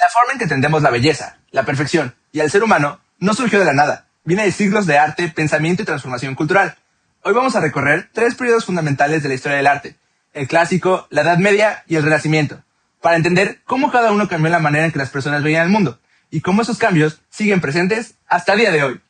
La forma en que entendemos la belleza, la perfección y el ser humano no surgió de la nada, viene de siglos de arte, pensamiento y transformación cultural. Hoy vamos a recorrer 3 periodos fundamentales de la historia del arte: el clásico, la Edad Media y el Renacimiento, para entender cómo cada uno cambió la manera en que las personas veían el mundo y cómo esos cambios siguen presentes hasta el día de hoy.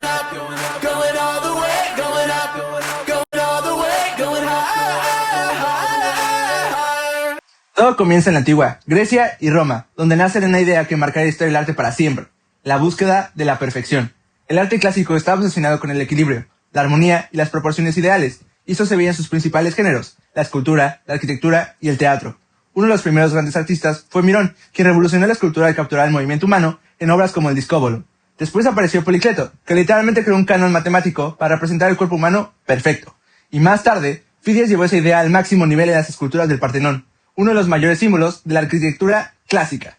Todo comienza en la antigua Grecia y Roma, donde nace una idea que marcará la historia del arte para siempre: la búsqueda de la perfección. El arte clásico estaba obsesionado con el equilibrio, la armonía y las proporciones ideales, y eso se veía en sus principales géneros: la escultura, la arquitectura y el teatro. Uno de los primeros grandes artistas fue Mirón, quien revolucionó la escultura al capturar el movimiento humano en obras como el Discóbolo. Después apareció Policleto, que literalmente creó un canon matemático para representar el cuerpo humano perfecto. Y más tarde, Fidias llevó esa idea al máximo nivel en las esculturas del Partenón, uno de los mayores símbolos de la arquitectura clásica.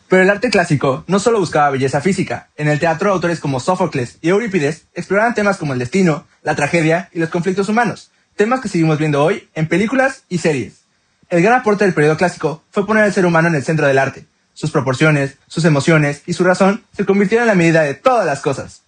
Pero el arte clásico no solo buscaba belleza física. En el teatro, autores como Sófocles y Eurípides exploraban temas como el destino, la tragedia y los conflictos humanos, temas que seguimos viendo hoy en películas y series. El gran aporte del periodo clásico fue poner al ser humano en el centro del arte. Sus proporciones, sus emociones y su razón se convirtieron en la medida de todas las cosas.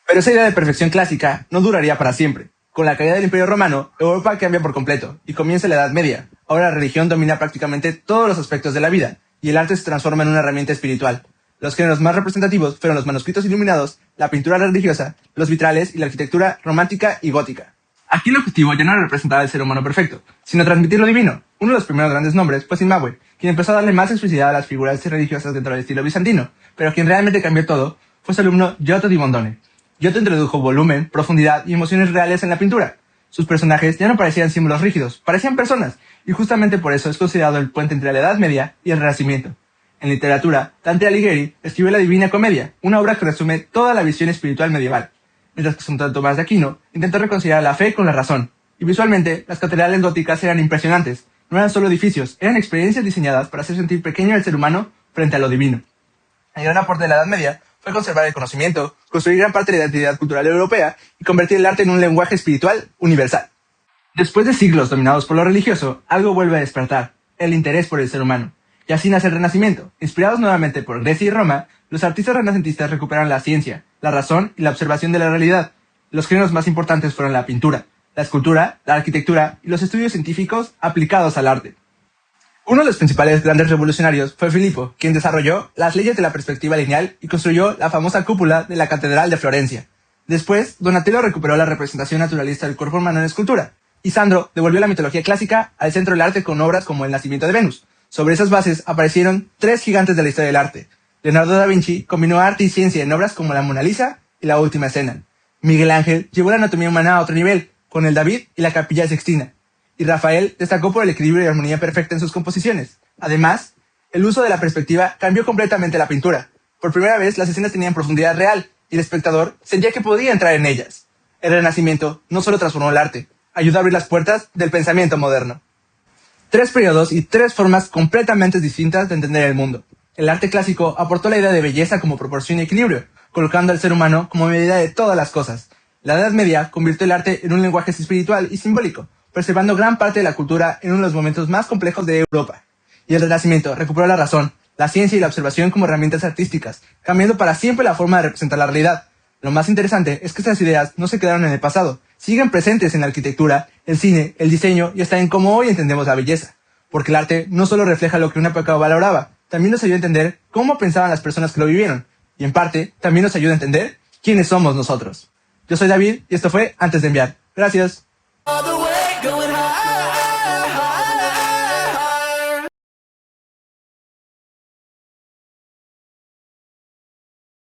Pero esa idea de perfección clásica no duraría para siempre. Con la caída del Imperio Romano, Europa cambia por completo y comienza la Edad Media. Ahora la religión domina prácticamente todos los aspectos de la vida y el arte se transforma en una herramienta espiritual. Los géneros más representativos fueron los manuscritos iluminados, la pintura religiosa, los vitrales y la arquitectura romántica y gótica. Aquí el objetivo ya no era representar al ser humano perfecto, sino transmitir lo divino. Uno de los primeros grandes nombres fue Cimabue, quien empezó a darle más explicidad a las figuras religiosas dentro del estilo bizantino, pero quien realmente cambió todo fue su alumno Giotto di Bondone. Giotto introdujo volumen, profundidad y emociones reales en la pintura. Sus personajes ya no parecían símbolos rígidos, parecían personas, y justamente por eso es considerado el puente entre la Edad Media y el Renacimiento. En literatura, Dante Alighieri escribió la Divina Comedia, una obra que resume toda la visión espiritual medieval, mientras que Santo Tomás de Aquino intentó reconciliar la fe con la razón. Y visualmente, las catedrales góticas eran impresionantes. No eran solo edificios, eran experiencias diseñadas para hacer sentir pequeño al ser humano frente a lo divino. El gran aporte de la Edad Media fue conservar el conocimiento, construir gran parte de la identidad cultural europea y convertir el arte en un lenguaje espiritual universal. Después de siglos dominados por lo religioso, algo vuelve a despertar: el interés por el ser humano. Y así nace el Renacimiento. Inspirados nuevamente por Grecia y Roma, los artistas renacentistas recuperaron la ciencia, la razón y la observación de la realidad. Los géneros más importantes fueron la pintura, la escultura, la arquitectura y los estudios científicos aplicados al arte. Uno de los principales grandes revolucionarios fue Filippo, quien desarrolló las leyes de la perspectiva lineal y construyó la famosa cúpula de la Catedral de Florencia. Después, Donatello recuperó la representación naturalista del cuerpo humano en escultura, y Sandro devolvió la mitología clásica al centro del arte con obras como El nacimiento de Venus. Sobre esas bases aparecieron 3 gigantes de la historia del arte. Leonardo da Vinci combinó arte y ciencia en obras como La Mona Lisa y La Última Cena. Miguel Ángel llevó la anatomía humana a otro nivel, con el David y la Capilla Sixtina. Y Rafael destacó por el equilibrio y armonía perfecta en sus composiciones. Además, el uso de la perspectiva cambió completamente la pintura. Por primera vez, las escenas tenían profundidad real, y el espectador sentía que podía entrar en ellas. El Renacimiento no solo transformó el arte, ayudó a abrir las puertas del pensamiento moderno. 3 periodos y 3 formas completamente distintas de entender el mundo. El arte clásico aportó la idea de belleza como proporción y equilibrio, colocando al ser humano como medida de todas las cosas. La Edad Media convirtió el arte en un lenguaje espiritual y simbólico, preservando gran parte de la cultura en uno de los momentos más complejos de Europa. Y el Renacimiento recuperó la razón, la ciencia y la observación como herramientas artísticas, cambiando para siempre la forma de representar la realidad. Lo más interesante es que estas ideas no se quedaron en el pasado, siguen presentes en la arquitectura, el cine, el diseño y hasta en cómo hoy entendemos la belleza. Porque el arte no solo refleja lo que una época valoraba, también nos ayuda a entender cómo pensaban las personas que lo vivieron, y en parte también nos ayuda a entender quiénes somos nosotros. Yo soy David y esto fue Antes de Enviar. Gracias.